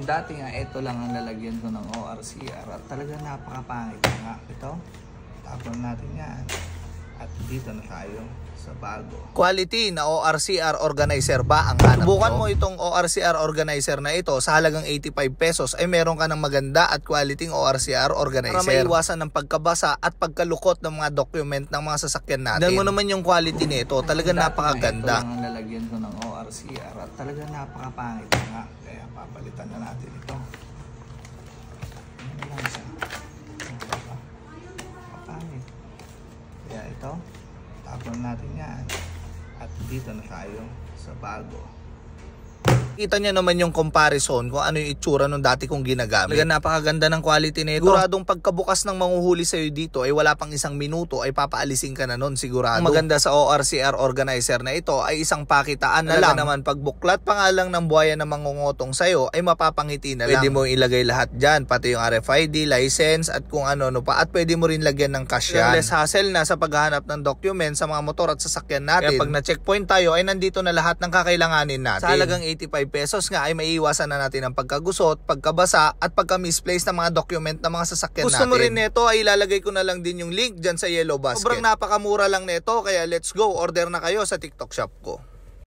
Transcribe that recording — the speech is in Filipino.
Dati nga ito lang ang lalagyan ko ng ORCR at talaga napakapangit nga ito. Tapon natin yan at dito na tayo sa bago. Quality na ORCR organizer ba ang hanap? Subukan mo itong ORCR organizer na ito sa halagang 85 pesos ay meron ka ng maganda at quality ORCR organizer. Para maiwasan ng pagkabasa at pagkalukot ng mga document ng mga sasakyan natin. Dahil mo naman yung quality nito, talaga napakaganda. Ito lang ang lalagyan ko ng ORCR at talaga napakapangit nga. Kaya papalitan na natin ito. Ano lang siya? Kapangit. Kaya ito, tapon natin yan at dito na tayo sa bago. Kita niya naman yung comparison kung ano yung itsura nung dati kong ginagamit. Talaga napakaganda ng quality nito. Siguradong pagkabukas ng manguhuli sa'yo dito ay wala pang isang minuto ay papaalisin ka na nun sigurado. Ang maganda sa ORCR organizer na ito ay isang pakitaan na lang. Naman pagbuklat pa nga lang ng buhaya na mangungutong sa'yo ay mapapangiti na lang. Pwede mo ilagay lahat dyan, pati yung RFID, license at kung ano pa. At pwede mo rin lagyan ng cash yan. Less hassle na sa paghahanap ng document sa mga motor at sasakyan natin. Kaya pag na-checkpoint tayo ay nandito na lahat ng kakailanganin natin. Sa halagang 85 pesos nga ay maiiwasan na natin ang pagkagusot, pagkabasa at pagka-misplace ng mga document ng mga sasakyan natin. Gusto mo rin nito ay ilalagay ko na lang din yung link dyan sa yellow basket. Sobrang napakamura lang nito kaya let's go, order na kayo sa TikTok shop ko.